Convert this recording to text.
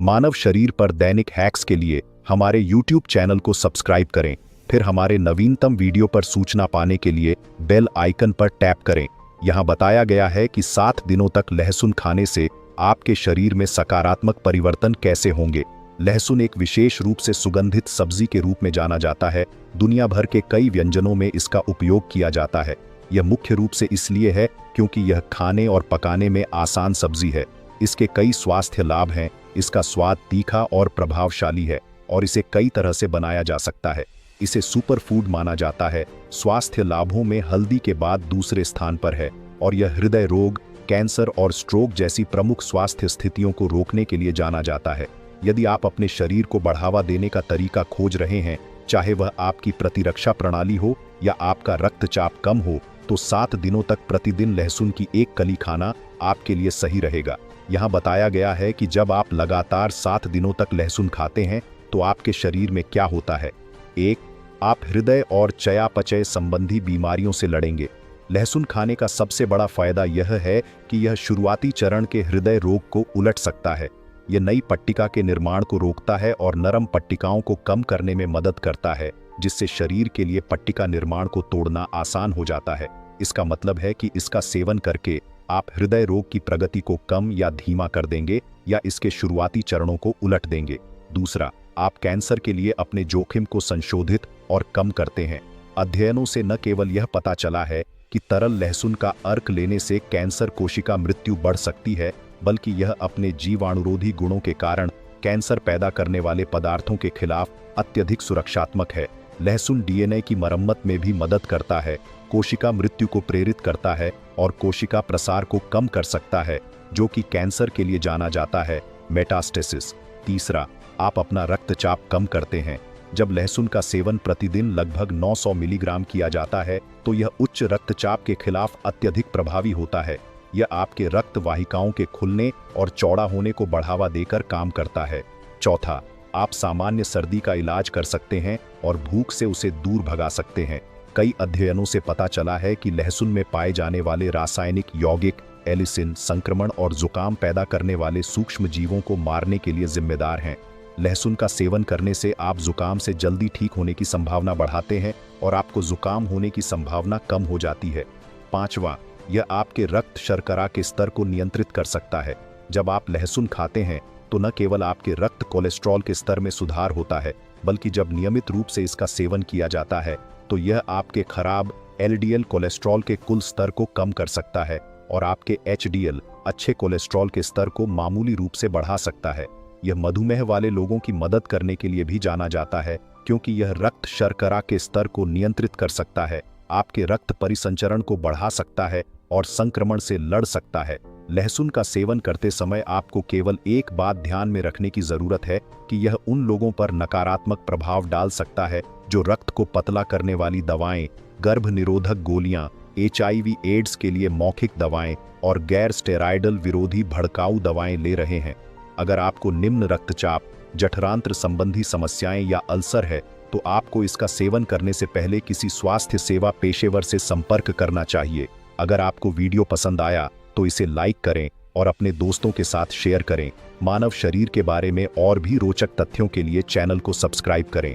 मानव शरीर पर दैनिक हैक्स के लिए हमारे YouTube चैनल को सब्सक्राइब करें। फिर हमारे नवीनतम वीडियो पर सूचना पाने के लिए बेल आइकन पर टैप करें। यहाँ बताया गया है कि 7 दिनों तक लहसुन खाने से आपके शरीर में सकारात्मक परिवर्तन कैसे होंगे। लहसुन एक विशेष रूप से सुगंधित सब्जी के रूप में जाना जाता है। दुनिया भर के कई व्यंजनों में इसका उपयोग किया जाता है। यह मुख्य रूप से इसलिए है क्योंकि यह खाने और पकाने में आसान सब्जी है। इसके कई स्वास्थ्य लाभ हैं। इसका स्वाद तीखा और प्रभावशाली है और इसे कई तरह से बनाया जा सकता है। इसे सुपर फूड माना जाता है। स्वास्थ्य लाभों में हल्दी के बाद दूसरे स्थान पर है और यह हृदय रोग, कैंसर और स्ट्रोक जैसी प्रमुख स्वास्थ्य स्थितियों को रोकने के लिए जाना जाता है। यदि आप अपने शरीर को बढ़ावा देने का तरीका खोज रहे हैं, चाहे वह आपकी प्रतिरक्षा प्रणाली हो या आपका रक्तचाप कम हो, तो 7 दिनों तक प्रतिदिन लहसुन की एक कली खाना आपके लिए सही रहेगा। यहाँ बताया गया है कि जब आप लगातार 7 दिनों तक लहसुन खाते हैं तो आपके शरीर में क्या होता है। 1. आप हृदय और चयापचय संबंधी बीमारियों से लड़ेंगे। लहसुन खाने का सबसे बड़ा फायदा यह है कि यह शुरुआती चरण के हृदय रोग को उलट सकता है। यह नई पट्टिका के निर्माण को रोकता है और नरम पट्टिकाओं को कम करने में मदद करता है, जिससे शरीर के लिए पट्टिका निर्माण को तोड़ना आसान हो जाता है। इसका मतलब है कि इसका सेवन करके आप हृदय रोग की प्रगति को कम या धीमा कर देंगे या इसके शुरुआती चरणों को उलट देंगे। दूसरा, आप कैंसर के लिए अपने जोखिम को संशोधित और कम करते हैं। अध्ययनों से न केवल यह पता चला है कि तरल लहसुन का अर्क लेने से कैंसर कोशिका मृत्यु बढ़ सकती है, बल्कि यह अपने जीवाणुरोधी गुणों के कारण कैंसर पैदा करने वाले पदार्थों के खिलाफ अत्यधिक सुरक्षात्मक है। लहसुन डीएनए की मरम्मत में भी मदद करता है, कोशिका मृत्यु को प्रेरित करता है और कोशिका प्रसार को कम कर सकता है, जो कि कैंसर के लिए जाना जाता है मेटास्टेसिस। तीसरा, आप अपना रक्तचाप कम करते हैं। जब लहसुन का सेवन प्रतिदिन लगभग 900 मिलीग्राम किया जाता है तो यह उच्च रक्तचाप के खिलाफ अत्यधिक प्रभावी होता है। यह आपके रक्त वाहिकाओं के खुलने और चौड़ा होने को बढ़ावा देकर काम करता है। चौथा, आप सामान्य सर्दी का इलाज कर सकते हैं और भूख से उसे दूर भगा सकते हैं। कई अध्ययनों से पता चला है कि लहसुन में पाए जाने वाले रासायनिक यौगिक एलिसिन संक्रमण और जुकाम पैदा करने वाले सूक्ष्म जीवों को मारने के लिए जिम्मेदार हैं। लहसुन का सेवन करने से आप जुकाम से जल्दी ठीक होने की संभावना बढ़ाते हैं और आपको जुकाम होने की संभावना कम हो जाती है। पांचवा, यह आपके रक्त शर्करा के स्तर को नियंत्रित कर सकता है। जब आप लहसुन खाते हैं तो न केवल आपके रक्त कोलेस्ट्रॉल के स्तर में सुधार होता है, बल्कि जब नियमित रूप से इसका सेवन किया जाता है तो यह आपके खराब एलडीएल कोलेस्ट्रॉल के कुल स्तर को कम कर सकता है और आपके एचडीएल अच्छे कोलेस्ट्रॉल के स्तर को मामूली रूप से बढ़ा सकता है। यह मधुमेह वाले लोगों की मदद करने के लिए भी जाना जाता है, क्योंकि यह रक्त शर्करा के स्तर को नियंत्रित कर सकता है, आपके रक्त परिसंचरण को बढ़ा सकता है और संक्रमण से लड़ सकता है। लहसुन का सेवन करते समय आपको केवल एक बात ध्यान में रखने की जरूरत है कि यह उन लोगों पर नकारात्मक प्रभाव डाल सकता है जो रक्त को पतला करने वाली दवाएं, गर्भ निरोधक गोलियां, HIV एड्स के लिए मौखिक दवाएं और गैर स्टेरॉयडल विरोधी भड़काऊ दवाएं ले रहे हैं। अगर आपको निम्न रक्तचाप, जठरांत्र संबंधी समस्याएं या अल्सर है तो आपको इसका सेवन करने से पहले किसी स्वास्थ्य सेवा पेशेवर से संपर्क करना चाहिए। अगर आपको वीडियो पसंद आया तो इसे लाइक करें और अपने दोस्तों के साथ शेयर करें। मानव शरीर के बारे में और भी रोचक तथ्यों के लिए चैनल को सब्सक्राइब करें।